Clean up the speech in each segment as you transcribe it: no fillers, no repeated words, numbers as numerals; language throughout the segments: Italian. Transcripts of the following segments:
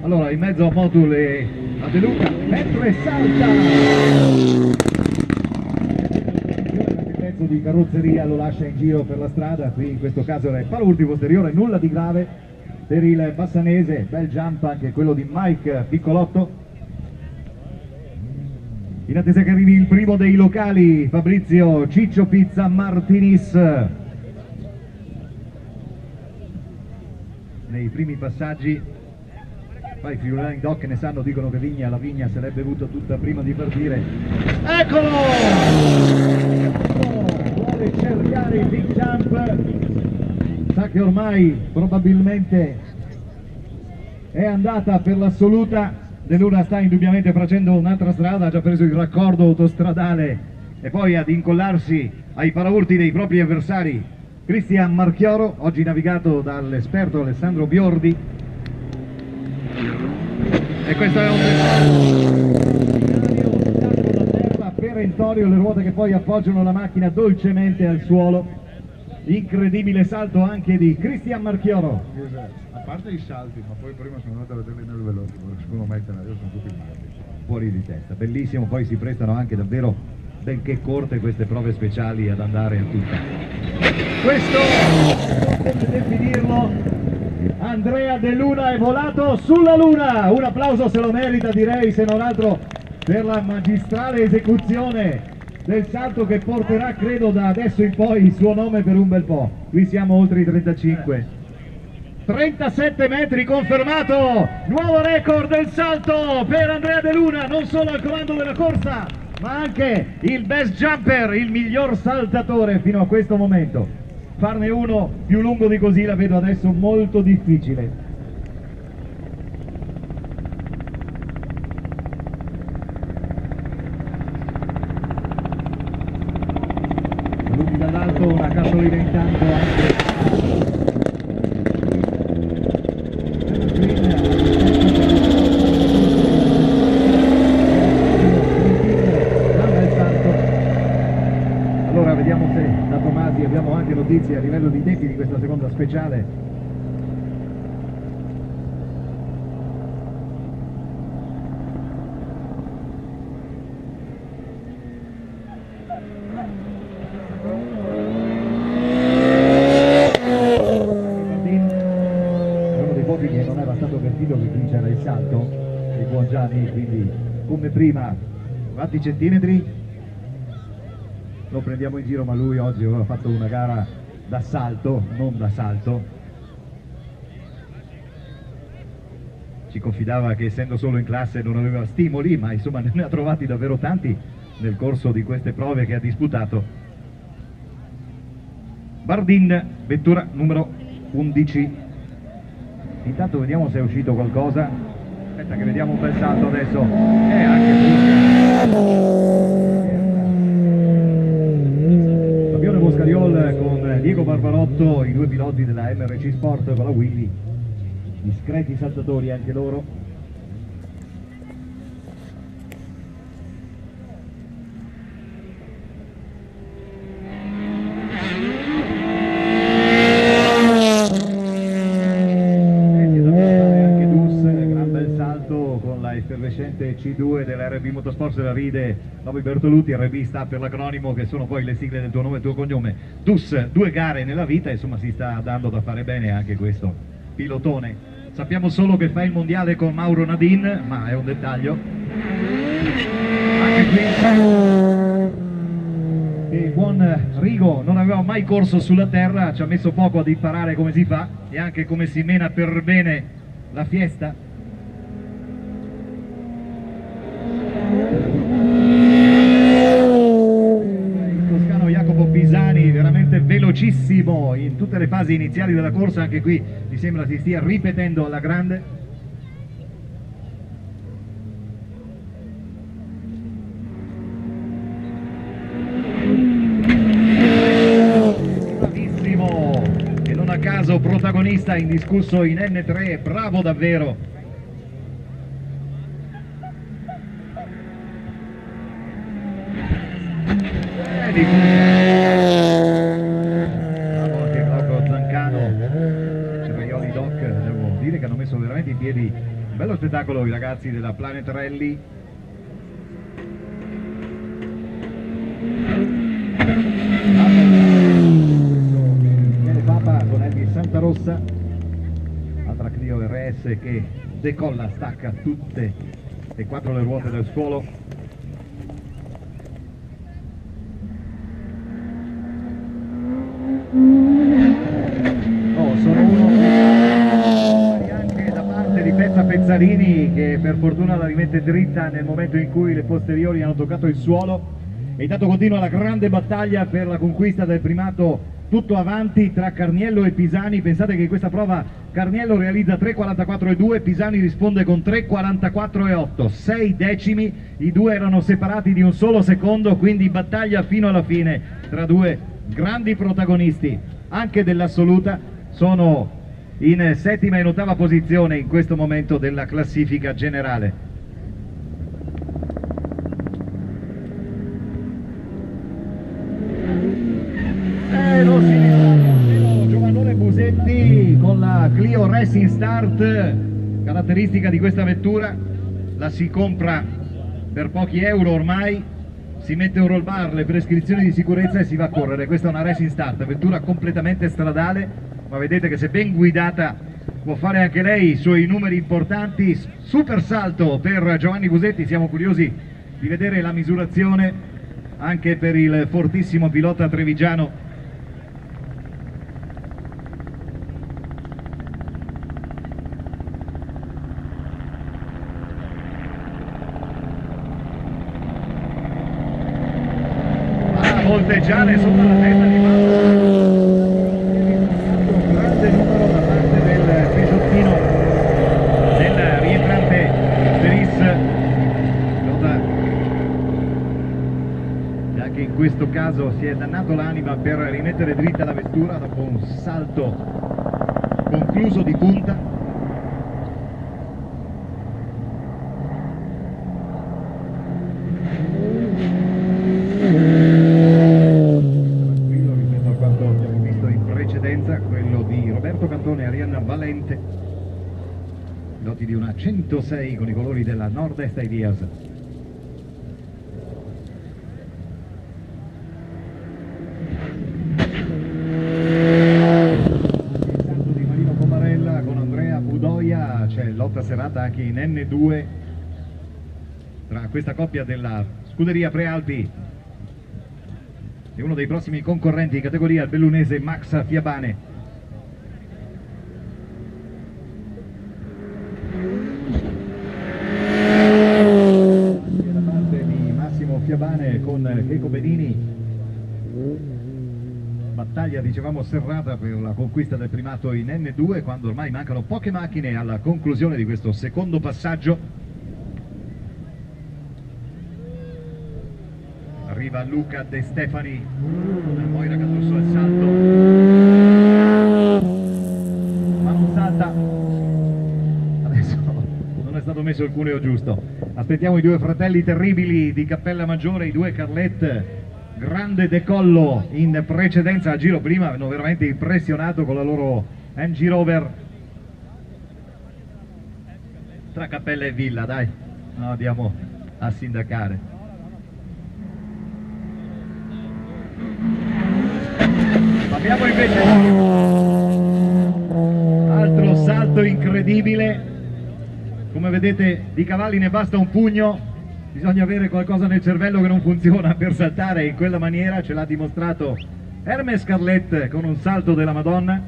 Allora, in mezzo a Motul e a De Luca, mentre salta! Il pezzo di carrozzeria lo lascia in giro per la strada, qui in questo caso era il paraurti posteriore, nulla di grave per il bassanese, bel jump anche quello di Mike Piccolotto. In attesa che arrivi il primo dei locali, Fabrizio Ciccio Pizza Martinis. Nei primi passaggi, poi i friulani doc ne sanno, dicono che la vigna se l'è bevuta tutta prima di partire. Eccolo! Vuole cercare il big jump, sa che ormai probabilmente è andata per l'assoluta. De Luna sta indubbiamente facendo un'altra strada, ha già preso il raccordo autostradale e poi ad incollarsi ai paraurti dei propri avversari. Cristian Marchioro, oggi navigato dall'esperto Alessandro Biordi, e questo è un terra perentorio, le ruote che poi appoggiano la macchina dolcemente al suolo. Incredibile salto anche di Cristian Marchioro. A parte i salti, ma poi prima sono andato a vederli nel veloce, perché secondo me sono tutti matti. Fuori di testa, bellissimo, poi si prestano anche davvero, benché corte, queste prove speciali ad andare a tutta. Questo, come definirlo, Andrea De Luna è volato sulla Luna, un applauso se lo merita, direi, se non altro per la magistrale esecuzione del salto che porterà, credo, da adesso in poi il suo nome per un bel po'. Qui siamo oltre i 35. 37 metri confermato, nuovo record del salto per Andrea De Luna, non solo al comando della corsa, ma anche il best jumper, il miglior saltatore fino a questo momento. Farne uno più lungo di così la vedo adesso molto difficile. Saluti dall'alto, una casolina intanto anche. Allora vediamo se da Tomasi abbiamo anche notizie a livello di tempi di questa seconda speciale. Che non era stato avvertito che qui c'era il salto di Buongianni, quindi come prima quanti centimetri lo prendiamo in giro, ma lui oggi aveva fatto una gara da salto, non da salto. Ci confidava che essendo solo in classe non aveva stimoli, ma insomma ne ha trovati davvero tanti nel corso di queste prove che ha disputato. Bardin, vettura numero 11. Intanto vediamo se è uscito qualcosa. Aspetta che vediamo un bel salto adesso. Anche Fabione Boscariol con Diego Barbarotto, i due piloti della MRC Sport con la Willy, discreti saltatori anche loro. Effervescente C2 dell'RB Motorsport, se la ride Bobby Bertolutti. RB sta per l'acronimo che sono poi le sigle del tuo nome e tuo cognome. TUS, 2 gare nella vita, insomma si sta dando da fare bene anche questo pilotone. Sappiamo solo che fa il mondiale con Mauro Nadin, ma è un dettaglio. Anche qui il buon Rigo non aveva mai corso sulla terra, ci ha messo poco ad imparare come si fa e anche come si mena per bene la fiesta. Veramente velocissimo in tutte le fasi iniziali della corsa, anche qui mi sembra si stia ripetendo alla grande. Bravissimo, e non a caso protagonista indiscusso in N3, bravo davvero. Bravo anche Glauco Zancano, Ceraioli Doc, devo dire che hanno messo veramente in piedi Bello spettacolo i ragazzi della Planet Rally. Viene Papa con Eddie Santarossa, altra Clio RS che decolla, stacca tutte e 4 le ruote dal suolo. Sono uno anche da parte di Pezza Pezzarini, che per fortuna la rimette dritta nel momento in cui le posteriori hanno toccato il suolo. E intanto continua la grande battaglia per la conquista del primato tutto avanti tra Carniello e Pisani. Pensate che in questa prova Carniello realizza 3:44,2, Pisani risponde con 3:44,8, 6 decimi, i due erano separati di un solo secondo, quindi battaglia fino alla fine tra due grandi protagonisti anche dell'assoluta. Sono in settima e in ottava posizione in questo momento della classifica generale. Lo si distrae Giovannone Busetti con la Clio Racing Start. Caratteristica di questa vettura, la si compra per pochi euro ormai, si mette un roll bar, le prescrizioni di sicurezza e si va a correre. Questa è una Racing Start, vettura completamente stradale, ma vedete che se ben guidata può fare anche lei i suoi numeri importanti. Super salto per Giovanni Busetti, siamo curiosi di vedere la misurazione anche per il fortissimo pilota trevigiano. Volteggiare sopra la testa di un grande numero da parte del Peugeottino, del rientrante Peris, che anche in questo caso si è dannato l'anima per rimettere dritta la vettura dopo un salto concluso di punta. Quello di Roberto Cantone e Arianna Valente, piloti di una 106 con i colori della Nord-Est Ideas. Il salto di Marino Comarella con Andrea Budoia, c'è lotta serrata anche in N2 tra questa coppia della scuderia Prealpi e uno dei prossimi concorrenti in categoria, il bellunese Max Fiabane. Da parte di Massimo Fiabane con Checo Bedini, battaglia dicevamo serrata per la conquista del primato in N2, quando ormai mancano poche macchine alla conclusione di questo secondo passaggio. Arriva Luca De Stefani, Moira Catrusso al salto, ma non salta, adesso non è stato messo il cuneo giusto. Aspettiamo i due fratelli terribili di Cappella Maggiore, i due Carlet, grande decollo in precedenza al giro prima, hanno veramente impressionato con la loro MG Rover. Tra Cappella e Villa, dai, no, andiamo a sindacare. Abbiamo invece altro salto incredibile, come vedete di cavalli ne basta un pugno, bisogna avere qualcosa nel cervello che non funziona per saltare in quella maniera, ce l'ha dimostrato Hermes Carlet con un salto della Madonna.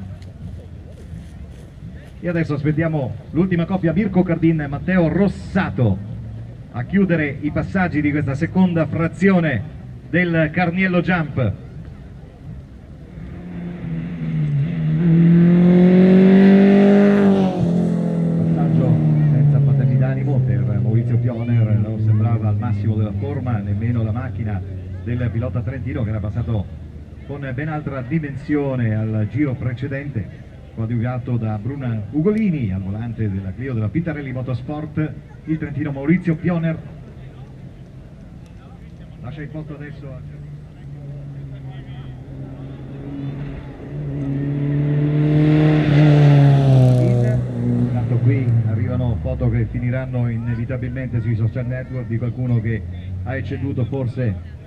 E adesso aspettiamo l'ultima coppia, Mirko Cardin e Matteo Rossato, a chiudere i passaggi di questa seconda frazione del Carniello Jump. Passaggio senza patemi d'animo per Maurizio Pioner, non sembrava al massimo della forma nemmeno la macchina del pilota trentino, che era passato con ben altra dimensione al giro precedente, coadiuvato da Bruna Ugolini al volante della Clio della Pitarelli Motorsport, il trentino Maurizio Pioner. Lascia il posto adesso a... Intanto qui arrivano foto che finiranno inevitabilmente sui social network di qualcuno che ha ecceduto forse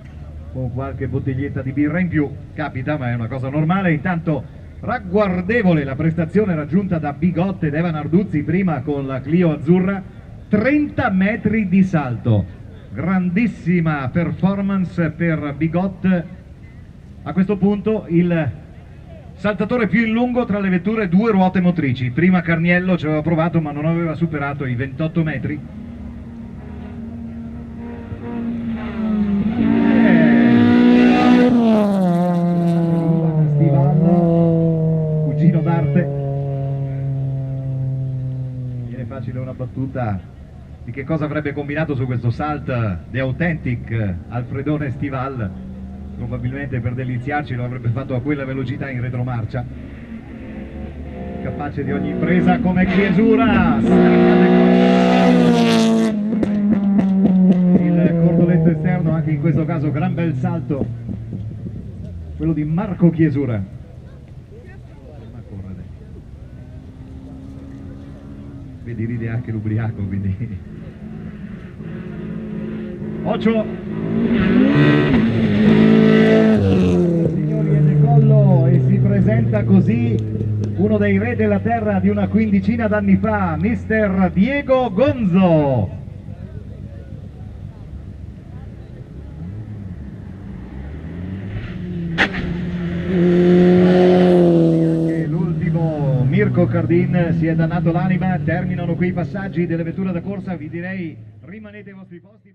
con qualche bottiglietta di birra in più, capita, ma è una cosa normale. Intanto ragguardevole la prestazione raggiunta da Bigot ed Evan Arduzzi prima con la Clio azzurra, 30 metri di salto, grandissima performance per Bigot. A questo punto il saltatore più in lungo tra le vetture due ruote motrici. Prima Carniello ci aveva provato ma non aveva superato i 28 metri. Stival, cugino d'arte. Viene facile una battuta di che cosa avrebbe combinato su questo salt The Authentic Alfredone Stival. Probabilmente per deliziarci lo avrebbe fatto a quella velocità in retromarcia, capace di ogni impresa come Chiesura. Il cordoletto esterno, anche in questo caso gran bel salto, quello di Marco Chiesura. Vedi, ride anche l'ubriaco, quindi Ocio. Signori, è decollo e si presenta così uno dei re della terra di una quindicina d'anni fa, mister Diego Gonzo. Anche l'ultimo Mirko Cardin si è dannato l'anima. Terminano qui i passaggi delle vetture da corsa, vi direi rimanete ai vostri posti.